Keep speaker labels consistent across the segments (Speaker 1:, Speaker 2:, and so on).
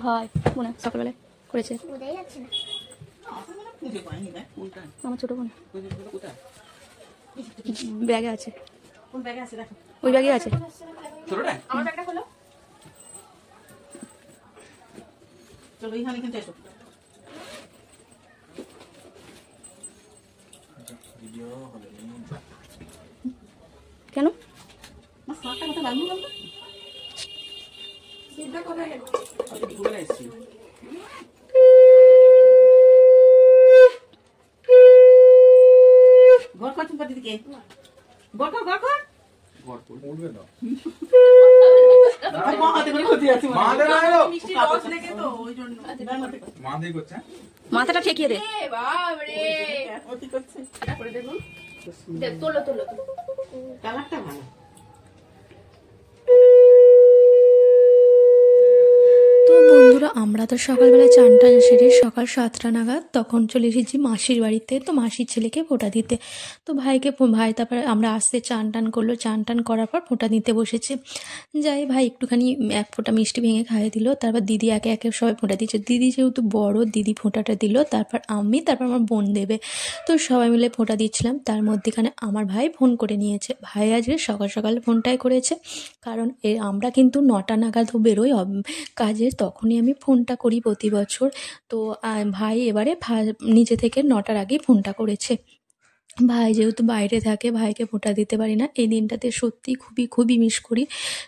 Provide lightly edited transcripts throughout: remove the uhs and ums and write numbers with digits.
Speaker 1: ভাই মনে সকালবেলায় করেছে আমার ছোট বোন ব্যাগে আছে, ওই ব্যাগে আছে। কেন মাথাটা ঠেকিয়ে দে। কালারটা ভালো। বন্ধুরা আমরা তো সকালবেলা চান টান সেরে সকাল 7টা নাগাদ তখন চলে এসেছি মাসির বাড়িতে, তো মাসির ছেলেকে ফোঁটা দিতে। তো ভাই তারপরে আমরা আসতে চান টান করলো, চান টান করার পর ফোঁটা দিতে বসেছে। যাই ভাই একটুখানি এক ফোঁটা মিষ্টি ভেঙে খাইয়ে দিল, তারপর দিদি একে একে সবাই ফোঁটা দিচ্ছে। দিদি যেহেতু বড়, দিদি ফোঁটাটা দিল, তারপর আমার বোন দেবে। তো সবাই মিলে ফোঁটা দিচ্ছিলাম, তার মধ্যেখানে আমার ভাই ফোন করে নিয়েছে। ভাই আজকে সকাল সকাল ফোনটাই করেছে, কারণ আমরা কিন্তু 9টা নাগাদও বেরোই কাজে, তখনই আমি ফোনটা করি প্রতি বছর। তো ভাই এবারে নিজে থেকে 9টার আগেই ফোনটা করেছে। ভাই যেহেতু বাইরে থাকে, ভাইকে ফোঁটা দিতে পারি না। এই দিনটাতে সত্যি খুবই খুবই মিস করি।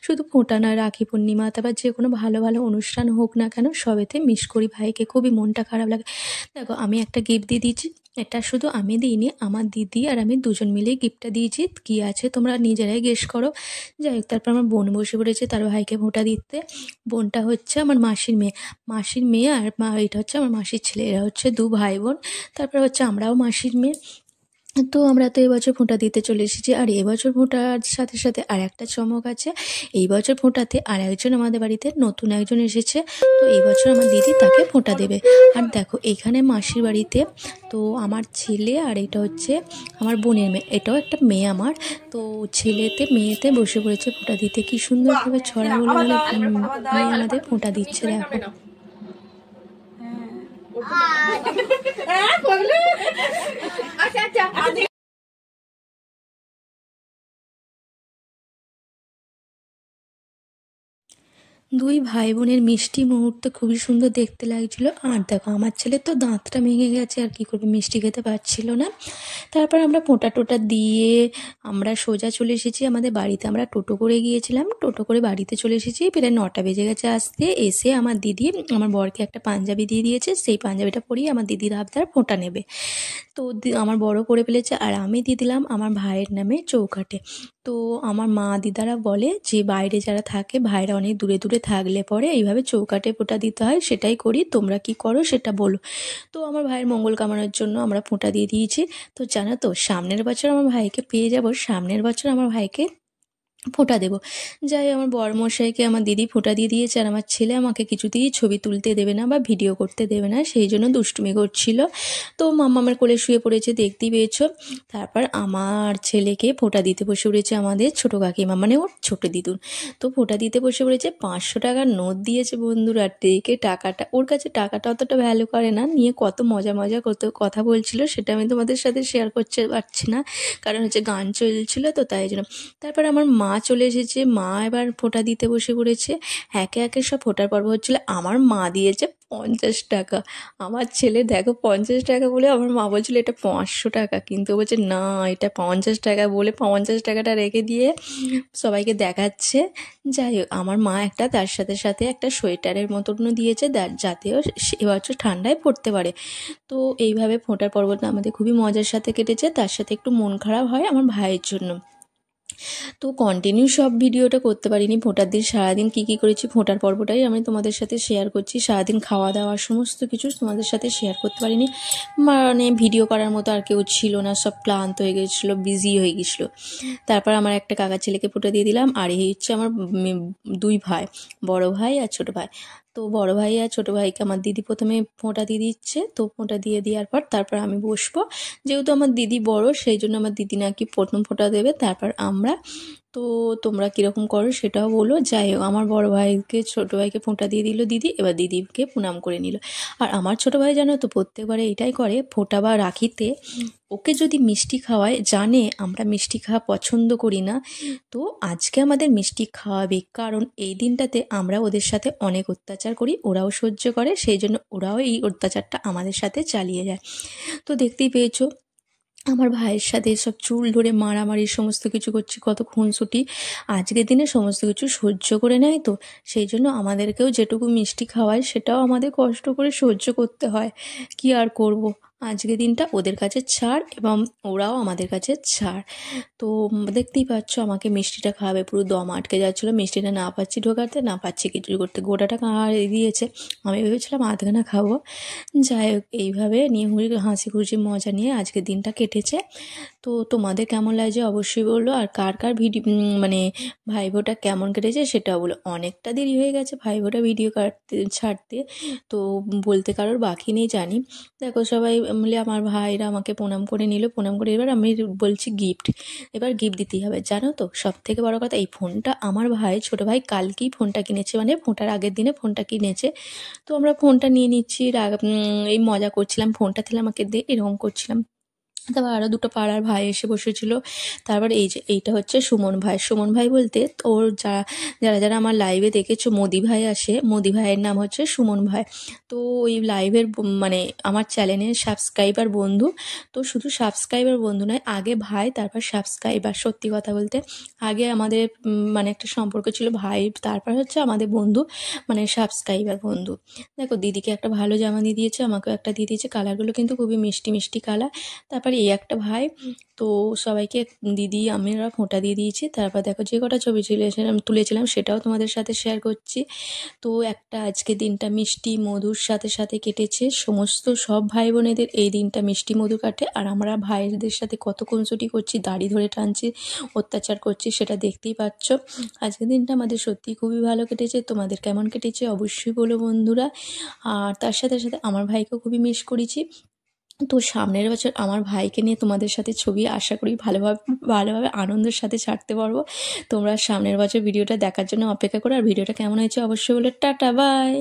Speaker 1: শুধু ফোঁটা না, রাখি পূর্ণিমা, তারপর যে কোনো ভালো ভালো অনুষ্ঠান হোক না কেন সবেতে মিস করি ভাইকে, খুবই মনটা খারাপ লাগে। দেখো আমি একটা গিফট দিয়ে দিয়েছি, এটা শুধু আমি দিইনি, আমার দিদি আর আমি দুজন মিলেই গিফটটা দিয়েছি। কী আছে তোমরা নিজেরাই গেস করো। যাই হোক, তারপর আমার বোন বসে পড়েছে তার ভাইকে ফোঁটা দিতে। বোনটা হচ্ছে আমার মাসির মেয়ে, আর এটা হচ্ছে আমার মাসির ছেলে। এরা হচ্ছে 2 ভাই বোন। তারপর হচ্ছে আমরাও মাসির মেয়ে। তো আমরা তো এবছর ফোঁটা দিতে চলে এসেছি। আর এবছর ফোঁটার সাথে সাথে আর একটা চমক আছে। এই বছর ফোঁটাতে আর একজন আমাদের বাড়িতে নতুন একজন এসেছে। তো এই বছর আমার দিদি তাকে ফোঁটা দেবে। আর দেখো এখানে মাসির বাড়িতে তো আমার ছেলে, আর এটা হচ্ছে আমার বোনের মেয়ে, এটাও একটা মেয়ে আমার। তো ছেলেতে মেয়েতে বসে পড়েছে ফোঁটা দিতে। কি সুন্দরভাবে ছড়া বলে বলে মেয়ে আমাদের ফোঁটা দিচ্ছে। দেখো দুই ভাই বোনের মিষ্টি মুহূর্ত খুবই সুন্দর দেখতে লাগছিল। আর দেখো আমার ছেলে তো দাঁতটা ভেঙে গেছে, আর কি করবে, মিষ্টি খেতে পারছিল না। তারপর আমরা ফোঁটা টোটা দিয়ে আমরা সোজা চলে এসেছি আমাদের বাড়িতে। আমরা টোটো করে গিয়েছিলাম, টোটো করে বাড়িতে চলে এসেছি। প্রায় 9টা বেজে গেছে আসতে। এসে আমার দিদি আমার বরকে একটা পাঞ্জাবি দিয়ে দিয়েছে, সেই পাঞ্জাবিটা পরিয়ে আমার দিদির আবদার ফোঁটা নেবে। তো আমার বড় করে ফেলেছে, আর আমি দিয়ে দিলাম আমার ভাইয়ের নামে চৌকাঠে। তো আমার মা দিদারা বলে যে বাইরে যারা থাকে, ভাইরা অনেক দূরে দূরে থাকলে পরে এইভাবে চৌকাঠে ফোঁটা দিতে হয়, সেটাই করি। তোমরা কি করো সেটা বলো। তো আমার ভাইয়ের মঙ্গল কামনার জন্য আমরা ফোঁটা দিয়ে দিয়েছি। তো জানো তো সামনের বছর আমার ভাইকে পেয়ে যাব, সামনের বছর আমার ভাইকে ফোঁটা দেবো। যাই আমার বরমশাইকে আমার দিদি ফোঁটা দিয়ে দিয়েছে, আর আমার ছেলে আমাকে কিছুতেই ছবি তুলতে দেবে না বা ভিডিও করতে দেবে না, সেই জন্য দুষ্টুমি করছিল। তো মাম্মা আমার কোলে শুয়ে পড়েছে, দেখতেই পেয়েছো। তারপর আমার ছেলেকে ফোঁটা দিতে বসে পড়েছে আমাদের ছোটো কাকিমা, মানে ওর ছোটো দিদুন। তো ফোঁটা দিতে বসে পড়েছে, 500 টাকার নোট দিয়েছে বন্ধুরা। দেখে টাকাটা, ওর কাছে টাকাটা অতটা ভ্যালু করে না, নিয়ে কত মজা কত কথা বলছিল, সেটা আমি তোমাদের সাথে শেয়ার করতে পারছি না, কারণ হচ্ছে গান চলছিল তো তাই জন্য। তারপর আমার মা চলে এসেছে, মা এবার ফোঁটা দিতে বসে পড়েছে। একে একে সব ফোঁটার পর্ব হচ্ছিল। আমার মা দিয়েছে 50 টাকা। আমার ছেলে দেখো 50 টাকা বলে, আমার মা বলছিল এটা 500 টাকা, কিন্তু বলছে না এটা 50 টাকা বলে 50 টাকাটা রেখে দিয়ে সবাইকে দেখাচ্ছে। যাই হোক, আমার মা একটা তার সাথে সাথে একটা সোয়েটারের মতনও দিয়েছে, যাতেও এবছর ঠান্ডায় পড়তে পারে। তো এইভাবে ফোঁটার পর্বটা আমাদের খুবই মজার সাথে কেটেছে। তার সাথে একটু মন খারাপ হয় আমার ভাইয়ের জন্য। তো কন্টিনিউ সব ভিডিওটা করতে পারিনি। ফোঁটার দিন সারাদিন কী কী করেছি, ফোঁটার পর্বটাই আমি তোমাদের সাথে শেয়ার করছি। সারাদিন খাওয়া দাওয়া সমস্ত কিছু তোমাদের সাথে শেয়ার করতে পারিনি, মানে ভিডিও করার মতো আর কেউ ছিল না, সব ক্লান্ত হয়ে গেছিলো, বিজি হয়ে গেছিলো। তারপর আমার একটা কাকা ছেলেকে ফোঁটা দিয়ে দিলাম। আর এই হচ্ছে আমার 2 ভাই, বড় ভাই আর ছোটো ভাই। তো বড় ভাই আর ছোটো ভাইকে আমার দিদি প্রথমে ফোঁটা দিয়ে দিচ্ছে। তো ফোঁটা দিয়ে দেওয়ার পর তারপর আমি বসবো, যেহেতু আমার দিদি বড় সেই জন্য আমার দিদি নাকি প্রথম ফোঁটা দেবে, তারপর আমরা তো তোমরা কীরকম করো সেটাও বলো। যাই হোক, আমার বড় ভাইকে ছোটো ভাইকে ফোঁটা দিয়ে দিল দিদি, এবার দিদিকে প্রণাম করে নিল। আর আমার ছোটো ভাই জানো তো প্রত্যেকবারে এইটাই করে, ফোঁটা বা রাখিতে ওকে যদি মিষ্টি খাওয়ায়, জানে আমরা মিষ্টি খাওয়া পছন্দ করি না, তো আজকে আমাদের মিষ্টি খাওয়াবে, কারণ এই দিনটাতে আমরা ওদের সাথে অনেক অত্যাচার করি, ওরাও সহ্য করে, সেই জন্য ওরাও এই অত্যাচারটা আমাদের সাথে চালিয়ে যায়। তো দেখতেই পেয়েছো আমার ভাইয়ের সাথে সব চুল ধরে মারামারি সমস্ত কিছু করছে, কত খুনসুটি। আজকের দিনে সমস্ত কিছু সহ্য করে নেয়, তো সেই জন্য আমাদেরকেও যেটুকু মিষ্টি খাওয়ায় সেটাও আমাদের কষ্ট করে সহ্য করতে হয়। কি আর করব, আজকের দিনটা ওদের কাছে ছাড়, এবং ওরাও আমাদের কাছে ছাড়। তো দেখতেই পাচ্ছ আমাকে মিষ্টিটা খাওয়াবে, পুরো দম আটকে যাচ্ছিলো, মিষ্টিটা না পাচ্ছি ঢোকাতে, না পাচ্ছি কিছু করতে, গোটাটা খাওয়াই দিয়েছে। আমি ভেবেছিলাম আধখানা খাবো। যাই হোক, এইভাবে নিয়ে হাসি খুশি মজা নিয়ে আজকের দিনটা কেটেছে। তো তোমাদের কেমন লাগছে অবশ্যই বললো, আর কার কার ভিডিও মানে ভাইফোঁটা কেমন কেটেছে সেটাও বলো। অনেকটা দেরি হয়ে গেছে ভাইফোঁটা ভিডিও ছাড়তে, তো বলতে কারোর বাকি নেই জানি। দেখো সবাই মিলে আমার ভাইরা আমাকে প্রণাম করে নিল, প্রণাম করে এবার আমি বলছি গিফট, এবার গিফট দিতেই হবে। জানো তো সব থেকে বড় কথা, এই ফোনটা আমার ভাই, ছোটো ভাই কালকেই ফোনটা কিনেছে, মানে ফোনটার আগের দিনে ফোনটা কিনেছে। তো আমরা ফোনটা নিয়ে নিচ্ছি, এই মজা করছিলাম, ফোনটা তাহলে আমাকে দে, এরকম করছিলাম। তারপর আরও দুটো পাড়ার ভাই এসে বসেছিল। তারপর এই যে এইটা হচ্ছে সুমন ভাই। সুমন ভাই বলতে ওর যারা যারা আমার লাইভে দেখেছো, মোদি ভাই আসে, মোদি ভাইয়ের নাম হচ্ছে সুমন ভাই। তো ওই লাইভের মানে আমার চ্যানেলের সাবস্ক্রাইবার বন্ধু। তো শুধু সাবস্ক্রাইবার বন্ধু নয়, আগে ভাই তারপর সাবস্ক্রাইবার। সত্যি কথা বলতে আগে আমাদের মানে একটা সম্পর্ক ছিল ভাই, তারপর হচ্ছে আমাদের বন্ধু, মানে সাবস্ক্রাইবার বন্ধু। দেখো দিদিকে একটা ভালো জামা দিয়ে দিয়েছে, আমাকেও একটা দিয়ে দিয়েছে, কালারগুলো কিন্তু খুবই মিষ্টি মিষ্টি কালার। তারপর এই একটা ভাই, তো সবাইকে দিদি আমরা ফোঁটা দিয়ে দিয়েছি। তারপর দেখো যে কটা ছবি তুলেছিলাম সেটাও তোমাদের সাথে শেয়ার করছি। তো একটা আজকে দিনটা মিষ্টি মধুর সাথে সাথে কেটেছে। সমস্ত সব ভাই বোনেদের এই দিনটা মিষ্টি মধু কাটে, আর আমরা ভাইদের সাথে কত খুনসুটি করছি, দাড়ি ধরে টানছি, অত্যাচার করছি, সেটা দেখতেই পাচ্ছ। আজকের দিনটা আমাদের সত্যিই খুবই ভালো কেটেছে। তোমাদের কেমন কেটেছে অবশ্যই বলো বন্ধুরা। আর তার সাথে সাথে আমার ভাইকেও খুবই মিস করেছি। তো সামনের বছর আমার ভাইকে নিয়ে তোমাদের সাথে ছবি আশা করি ভালোভাবে আনন্দের সাথে ছাড়তে পারবো। তোমরা সামনের বছর ভিডিওটা দেখার জন্য অপেক্ষা করো, আর ভিডিওটা কেমন হয়েছে অবশ্যই বলে টাটা বাই।